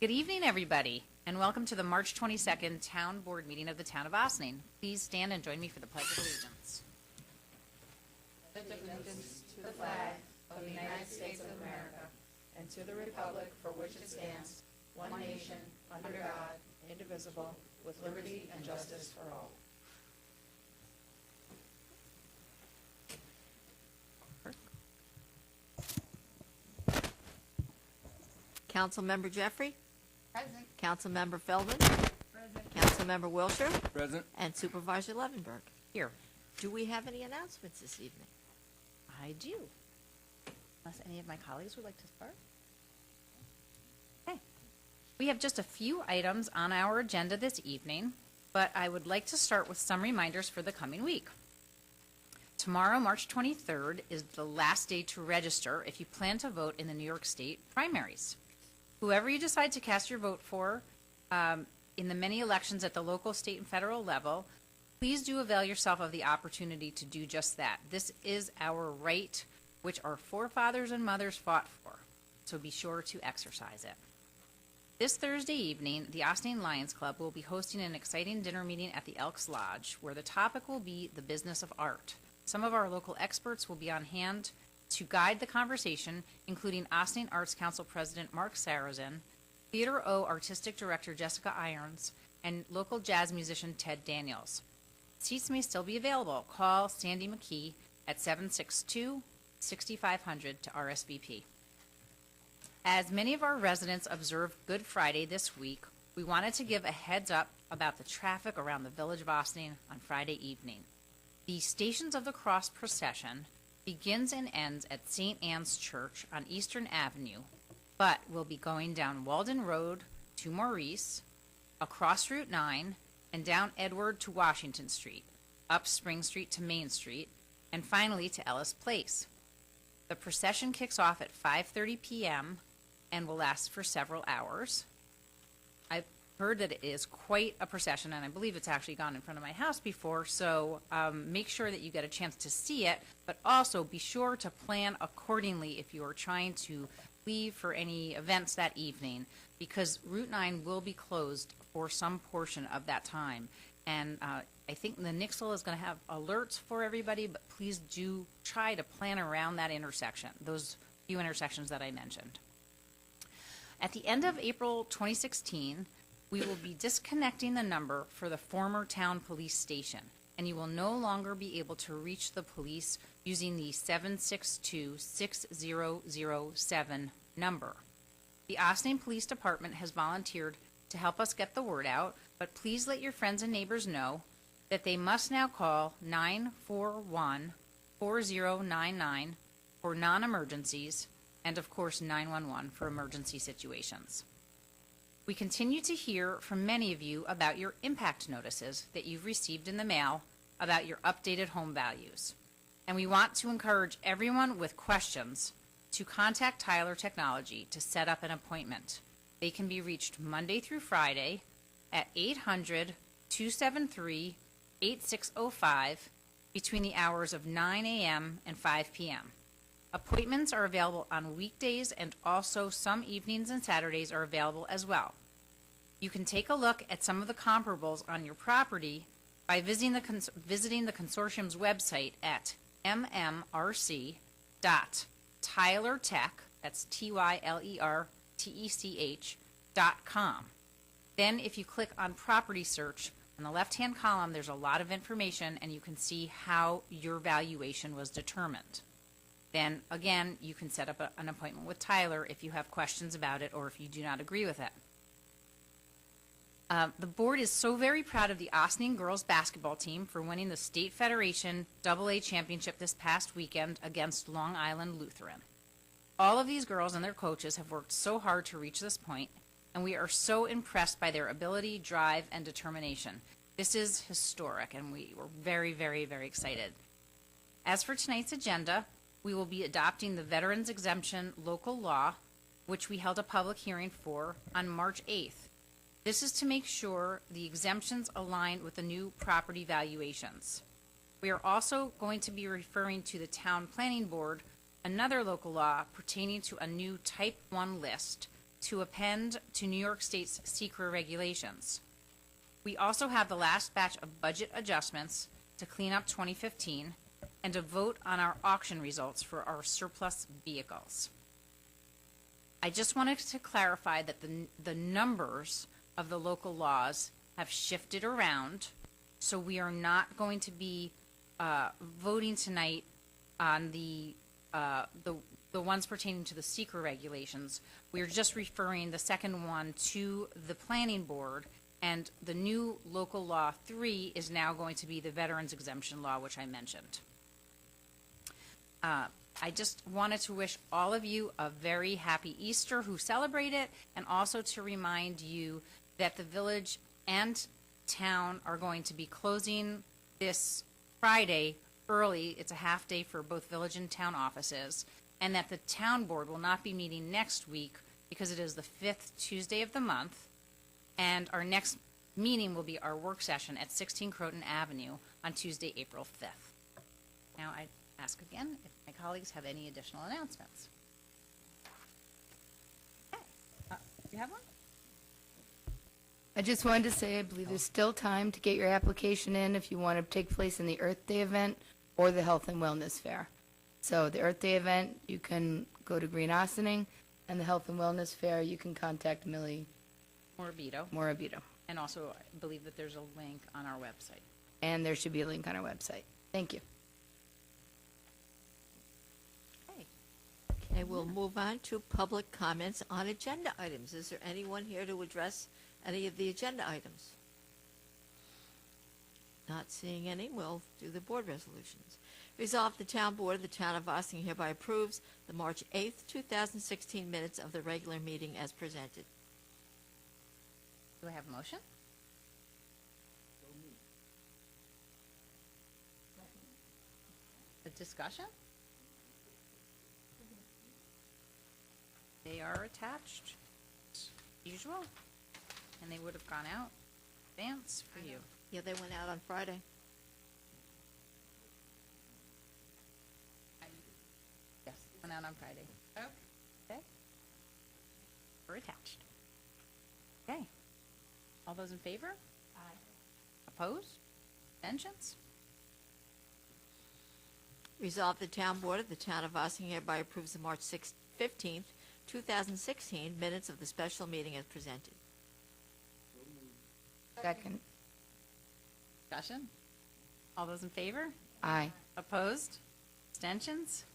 Good evening, everybody, and welcome to the March 22nd Town Board meeting of the Town of Ossining. Please stand and join me for the Pledge of Allegiance. Pledge allegiance to the flag of the United States of America and to the republic for which it stands, one nation, under God, indivisible, with liberty and justice for all. Councilmember Jeffrey, Present. Councilmember Feldman, Present. Councilmember Wilshire, Present. and Supervisor Levenberg. Here. Do we have any announcements this evening? I do. Unless any of my colleagues would like to start. Okay. We have just a few items on our agenda this evening, but I would like to start with some reminders for the coming week. Tomorrow, March 23rd, is the last day to register if you plan to vote in the New York State primaries. Whoever you decide to cast your vote for in the many elections at the local, state, and federal level, please do avail yourself of the opportunity to do just that. This is our right, which our forefathers and mothers fought for, so be sure to exercise it. This Thursday evening, the Ossining Lions Club will be hosting an exciting dinner meeting at the Elks Lodge, where the topic will be the business of art. Some of our local experts will be on hand to guide the conversation, including Ossining Arts Council President Mark Sarazin, Theater O Artistic Director Jessica Irons, and local jazz musician Ted Daniels. Seats may still be available. Call Sandy McKee at 762-6500 to RSVP. As many of our residents observe Good Friday this week, we wanted to give a heads up about the traffic around the village of Ossining on Friday evening. The Stations of the Cross procession begins and ends at St. Anne's Church on Eastern Avenue, but will be going down Walden Road to Maurice, across Route 9, and down Edward to Washington Street, up Spring Street to Main Street, and finally to Ellis Place. The procession kicks off at 5:30 p.m. and will last for several hours. I've heard that it is quite a procession, and I believe it's actually gone in front of my house before, so make sure that you get a chance to see it, but also be sure to plan accordingly if you are trying to leave for any events that evening, because Route 9 will be closed for some portion of that time. And I think the Nixle is going to have alerts for everybody, but please do try to plan around that intersection, those few intersections that I mentioned. At the end of April 2016, we will be disconnecting the number for the former town police station, and you will no longer be able to reach the police using the 762-6007 number. The Ossining Police Department has volunteered to help us get the word out, but please let your friends and neighbors know that they must now call 941-4099 for non-emergencies, and of course 911 for emergency situations. We continue to hear from many of you about your impact notices that you've received in the mail about your updated home values. And we want to encourage everyone with questions to contact Tyler Technology to set up an appointment. They can be reached Monday through Friday at 800-273-8605 between the hours of 9 a.m. and 5 p.m. Appointments are available on weekdays, and also some evenings and Saturdays are available as well. You can take a look at some of the comparables on your property by visiting the consortium's website at mmrc.tylertech, that's tylertech.com. Then if you click on property search, on the left-hand column there's a lot of information, and you can see how your valuation was determined. Then again, you can set up an appointment with Tyler if you have questions about it or if you do not agree with it. The board is so very proud of the Ossining girls basketball team for winning the State Federation AA championship this past weekend against Long Island Lutheran. All of these girls and their coaches have worked so hard to reach this point, and we are so impressed by their ability, drive, and determination. This is historic, and we were very, very, very excited. As for tonight's agenda, we will be adopting the Veterans Exemption local law, which we held a public hearing for on March 8th. This is to make sure the exemptions align with the new property valuations. We are also going to be referring to the Town Planning Board, another local law pertaining to a new Type 1 list to append to New York State's secret regulations. We also have the last batch of budget adjustments to clean up 2015 and to vote on our auction results for our surplus vehicles. I just wanted to clarify that the numbers of the local laws have shifted around, so we are not going to be voting tonight on the ones pertaining to the secret regulations. We are just referring the second one to the planning board, and the new local law 3 is now going to be the veterans exemption law, which I mentioned. I just wanted to wish all of you a very happy Easter who celebrate it, and also to remind you that the village and town are going to be closing this Friday early. It's a half day for both village and town offices, and that the town board will not be meeting next week because it is the 5th Tuesday of the month, and our next meeting will be our work session at 16 Croton Avenue on Tuesday, April 5th. Now, I ask again if my colleagues have any additional announcements. Okay. You have one? I just wanted to say, I believe there's still time to get your application in if you want to take place in the Earth Day event or the Health and Wellness Fair. So the Earth Day event, you can go to Green Ossining, and the Health and Wellness Fair, you can contact Millie Morabito. And also, I believe that there's a link on our website. And there should be a link on our website. Thank you. Okay. Okay, we'll move on to public comments on agenda items. Is there anyone here to address any of the agenda items? Not seeing any, we'll do the board resolutions. Resolved, the town board of the town of Ossining hereby approves the March 8th, 2016 minutes of the regular meeting as presented. Do I have a motion? A discussion? They are attached, as usual, and they would have gone out in advance for you. Yeah, they went out on Friday. Yes, went out on Friday. Okay. We're attached. Okay. All those in favor? Aye. Opposed? Abstentions? Resolved, the town board of the town of Ossining hereby approves the March 15th, 2016 minutes of the special meeting as presented. Second. Discussion? All those in favor? Aye. Opposed? Abstentions?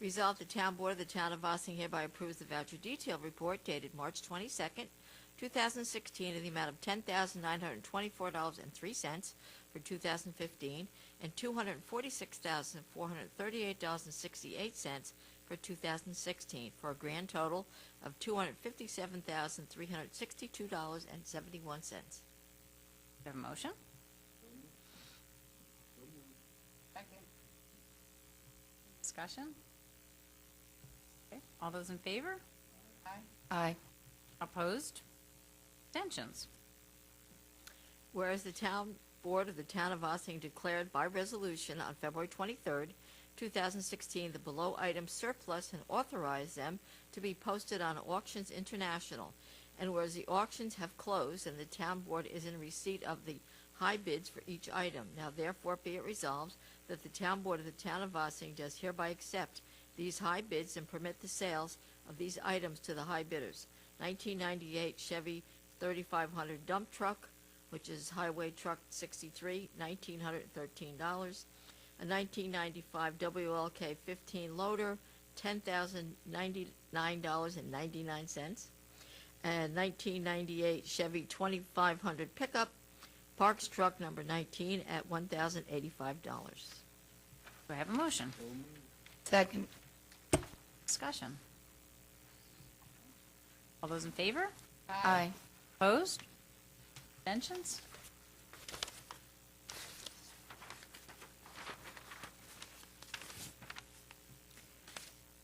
Resolved, the town board of the town of Ossining hereby approves the voucher detail report dated March 22nd, 2016 in the amount of $10,924.03 for 2015 and $246,438.68 for 2016 for a grand total of $257,362.71. Do you have a motion? Discussion? Okay. All those in favor? Aye. Opposed? Abstentions? Whereas the town board of the town of Ossining declared by resolution on February 23rd, 2016, the below items surplus and authorized them to be posted on Auctions International. And whereas the auctions have closed and the town board is in receipt of the high bids for each item, now therefore be it resolved that the town board of the town of Ossining does hereby accept these high bids and permit the sales of these items to the high bidders. 1998 Chevy 3500 dump truck, which is Highway Truck 63, $1,913. A 1995 WLK 15 loader, $10,099.99. And 1998 Chevy 2500 pickup, Parks truck number 19 at $1,085. Do I have a motion? Second. Discussion? All those in favor? Aye. Opposed? Abstentions?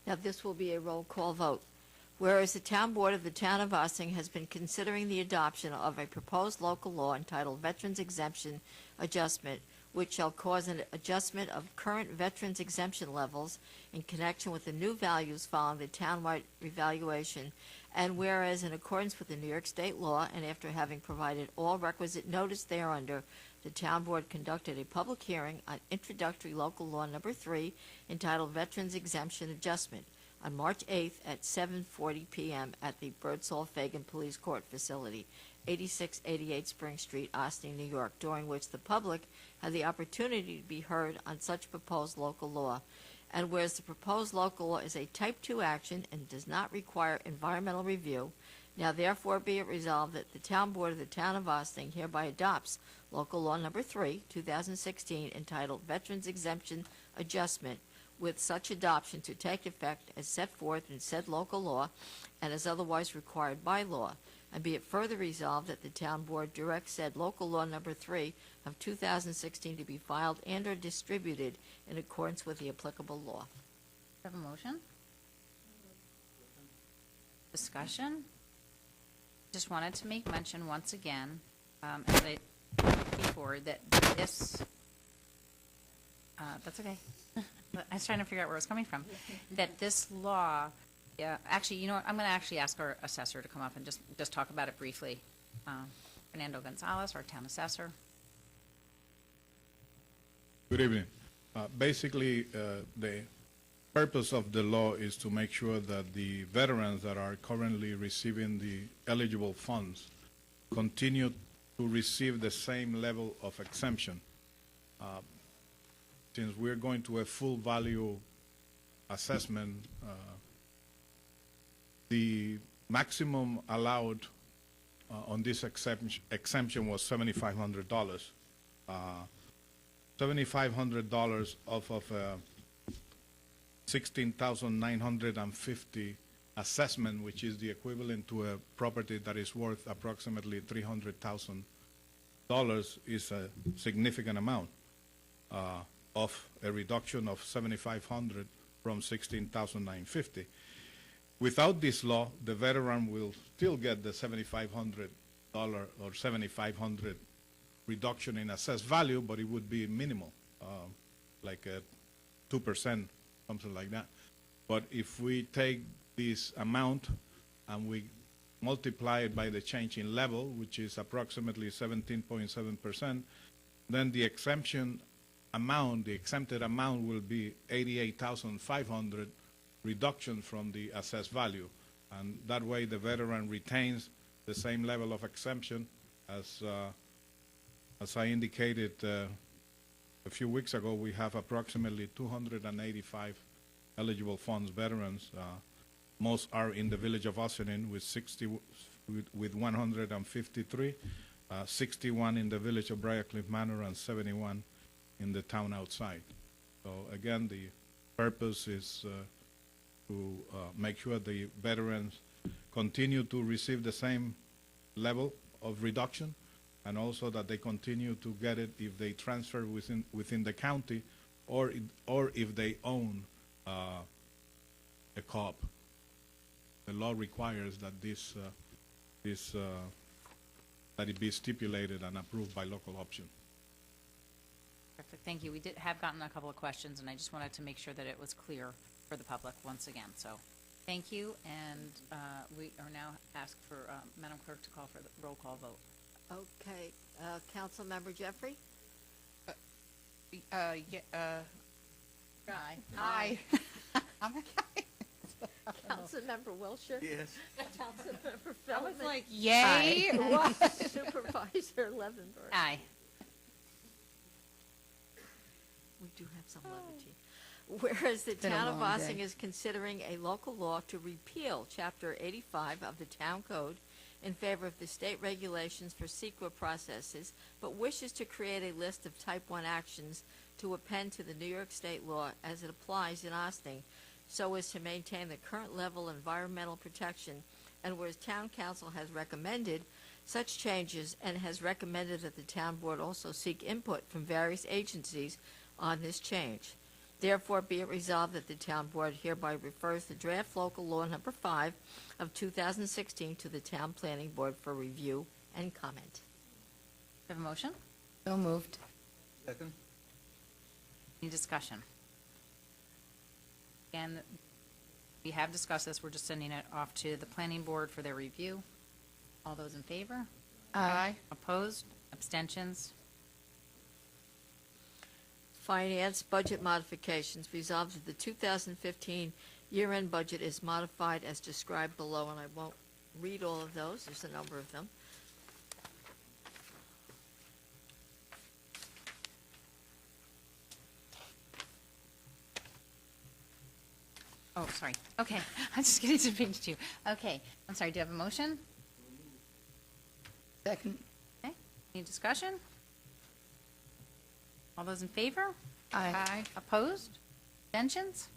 Now, this will be a roll call vote. Whereas the town board of the town of Ossining has been considering the adoption of a proposed local law entitled Veterans Exemption Adjustment, which shall cause an adjustment of current veterans exemption levels in connection with the new values following the townwide revaluation, and whereas in accordance with the New York State law, and after having provided all requisite notice thereunder, the town board conducted a public hearing on introductory local law number 3 entitled Veterans Exemption Adjustment on March 8th at 7:40 p.m. at the Birdsall Fagan Police Court Facility, 8688 Spring Street, Austin, New York, during which the public had the opportunity to be heard on such proposed local law. And whereas the proposed local law is a Type 2 action and does not require environmental review, now therefore be it resolved that the Town Board of the Town of Austin hereby adopts Local Law Number 3, 2016, entitled Veterans Exemption Adjustment, with such adoption to take effect as set forth in said local law and as otherwise required by law. And be it further resolved that the Town Board directs said Local Law Number 3 of 2016 to be filed and or distributed in accordance with the applicable law. Have a motion? Discussion? Just wanted to make mention once again, as I before, that this, that's okay. I was trying to figure out where it was coming from. That this law, yeah, actually, you know what, I'm going to actually ask our assessor to come up and just talk about it briefly. Fernando Gonzalez, our town assessor. Good evening. Basically, the purpose of the law is to make sure that the veterans that are currently receiving the eligible funds continue to receive the same level of exemption. Since we're going to a full value assessment, the maximum allowed on this exemption was $7,500. $7,500 off of $16,950 assessment, which is the equivalent to a property that is worth approximately $300,000, is a significant amount of a reduction of $7,500 from $16,950. Without this law, the veteran will still get the $7,500 or $7,500 reduction in assessed value, but it would be minimal, like 2%, something like that. But if we take this amount and we multiply it by the change in level, which is approximately 17.7%, then the exemption amount, the exempted amount, will be $88,500 reduction from the assessed value. And that way the veteran retains the same level of exemption as I indicated a few weeks ago. We have approximately 285 eligible funds veterans. Most are in the village of Ossining with 153, 61 in the village of Briarcliff Manor, and 71 in the town outside. So again, the purpose is to make sure the veterans continue to receive the same level of reduction, and also that they continue to get it if they transfer within the county, or if they own a co-op. The law requires that that it be stipulated and approved by local option. Perfect, thank you. We have gotten a couple of questions, and I just wanted to make sure that it was clear for the public once again. So, thank you, and we are now asked for Madam Clerk to call for the roll call vote. Okay, Councilmember Jeffrey? Aye. Aye. Councilmember Wilshire? Yes. Councilmember I was Feldman? like, yay. Supervisor Levenberg? Aye. We do have some levity. Whereas the been a town of long Ossing day. is considering a local law to repeal Chapter 85 of the Town Code in favor of the state regulations for CEQA processes, but wishes to create a list of Type 1 actions to append to the New York State law as it applies in Ossining, so as to maintain the current level of environmental protection, and whereas Town Council has recommended such changes and has recommended that the Town Board also seek input from various agencies on this change. Therefore, be it resolved that the Town Board hereby refers the draft Local Law Number 5 of 2016 to the Town Planning Board for review and comment. Do you have a motion? So moved. Second? Any discussion? Again, we have discussed this, we're just sending it off to the planning board for their review. All those in favor? Aye. Opposed? Abstentions? Finance budget modifications. Resolved that the 2015 year-end budget is modified as described below, and I won't read all of those. There's a number of them. Oh, sorry. Okay, I'm just getting to page 2. Okay, I'm sorry, do you have a motion? Second. Okay, any discussion? All those in favor? Aye. Opposed? Abstentions?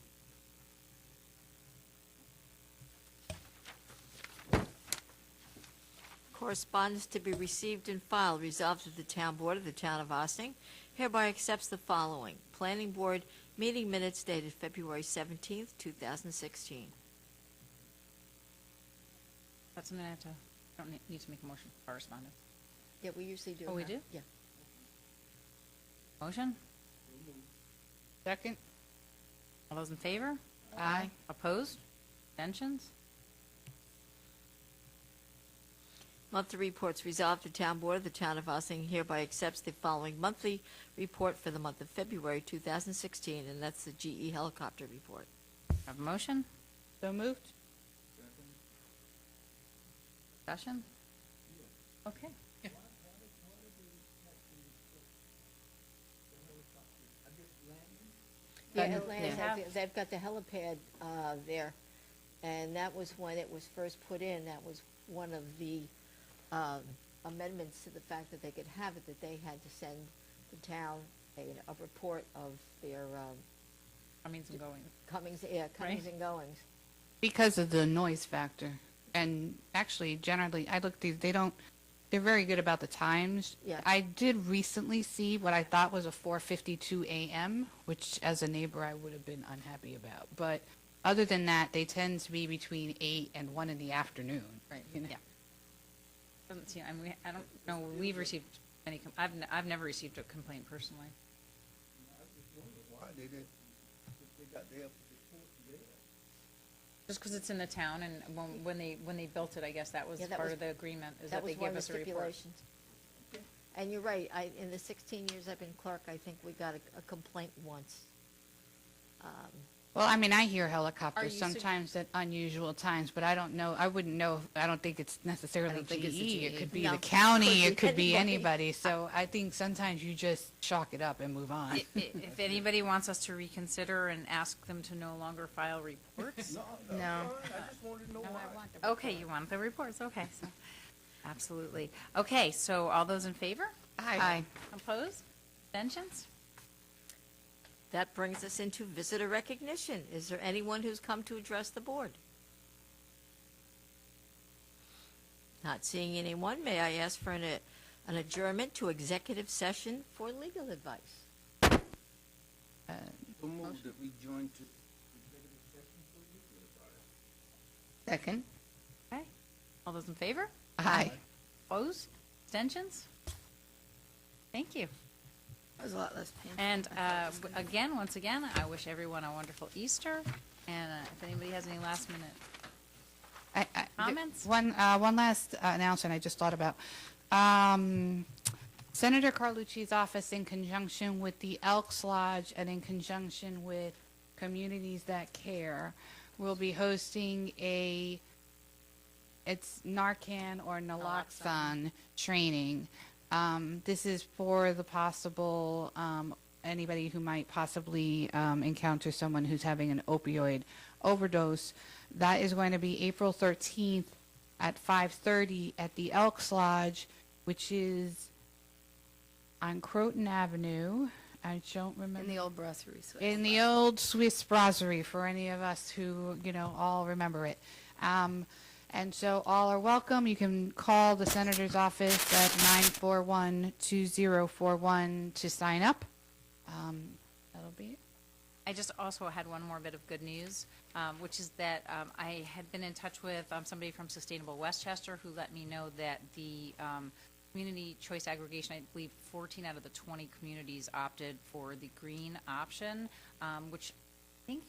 Correspondence to be received and filed. Resolved that the Town Board of the Town of Ossining hereby accepts the following. Planning Board meeting minutes dated February 17th, 2016. That's something I have to, don't need to make a motion for correspondence. Yeah, we usually do. Oh, we that. do? Yeah. Motion? Second. All those in favor? Aye. Opposed? Abstentions? Monthly reports. Resolved, the Town Board of the Town of Ossining hereby accepts the following monthly report for the month of February 2016, and that's the GE helicopter report. Have a motion? So moved. Discussion? Okay. Yeah, Done. Atlanta, Yeah. they've got the helipad there, and that was when it was first put in. That was one of the amendments to the fact that they could have it, that they had to send the town a report of their Comings and goings. comings Right. and goings. Because of the noise factor. And actually, generally, I looked these, they're very good about the times. Yeah. I did recently see what I thought was a 4:52 a.m., which as a neighbor I would have been unhappy about. But other than that, they tend to be between 8 and 1 in the afternoon. Right, You know? yeah. Doesn't seem, I mean, I don't know, we've received any, I've never received a complaint personally. Why they did, they got there before there. Just because it's in the town, and when they built it, I guess that was Yeah, that part was- of the agreement, is That that they was one give of the us a report. stipulations. And you're right, in the 16 years I've been clerk, I think we got a complaint once. Well, I mean, I hear Are helicopters you sometimes at unusual times, but I don't know, I wouldn't know, I don't think it's necessarily I don't think it's the GE. It GE. could be No, the could county, be it could be anybody. anybody. So I think sometimes you just chalk it up and move on. If anybody wants us to reconsider and ask them to no longer file reports, No, No. I just wanted to know why. okay, you want the reports, okay, so, absolutely. Okay, so all those in favor? Aye. Opposed? Abstentions? That brings us into visitor recognition. Is there anyone who's come to address the board? Not seeing anyone, may I ask for an adjournment to executive session for legal advice? So moved that we join to executive session for legal advice. Second. Okay, all those in favor? Aye. Opposed? Abstentions? Thank you. That was a lot less painful. And again, once again, I wish everyone a wonderful Easter, and if anybody has any last minute comments? One last announcement I just thought about. Senator Carlucci's office, in conjunction with the Elks Lodge and in conjunction with Communities That Care, will be hosting it's Narcan or naloxone training. This is for the possible, anybody who might possibly encounter someone who's having an opioid overdose. That is going to be April 13th at 5:30 at the Elks Lodge, which is on Croton Avenue. I don't remember. In the old brasserie. In the old Swiss brasserie, for any of us who, all remember it. And so all are welcome. You can call the senator's office at 941-2041 to sign up. That'll be it. I just also had one more bit of good news, which is that I had been in touch with somebody from Sustainable Westchester who let me know that the community choice aggregation, I believe 14 out of the 20 communities opted for the green option, which I think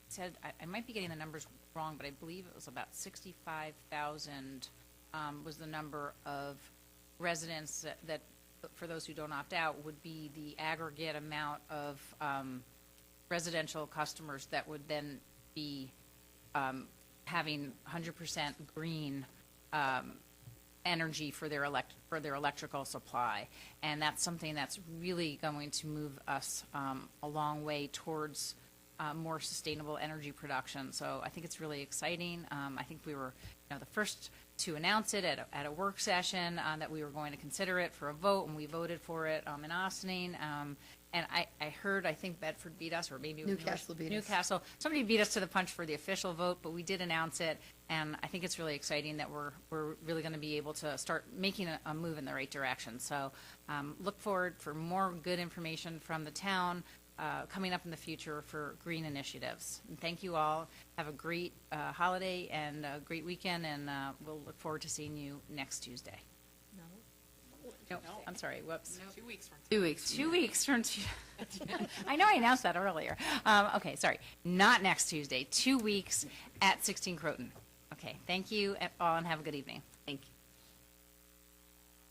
said, I might be getting the numbers wrong, but I believe it was about 65,000 was the number of residents that, for those who don't opt out, would be the aggregate amount of residential customers that would then be having 100% green energy for their electrical supply, and that's something that's really going to move us a long way towards more sustainable energy production. So I think it's really exciting. I think we were, the first to announce it at a work session that we were going to consider it for a vote, and we voted for it in Austining. And I heard, I think Bedford beat us, or maybe Newcastle beat us. Newcastle. Somebody beat us to the punch for the official vote, but we did announce it, and I think it's really exciting that we're really going to be able to start making a move in the right direction. So look forward for more good information from the town coming up in the future for green initiatives. And thank you all. Have a great holiday and a great weekend, and we'll look forward to seeing you next Tuesday. No, I'm sorry, whoops. 2 weeks from 2 weeks. 2 weeks from I know I announced that earlier. Okay, sorry. Not next Tuesday. 2 weeks at 16 Croton. Okay, thank you all and have a good evening. Thank you.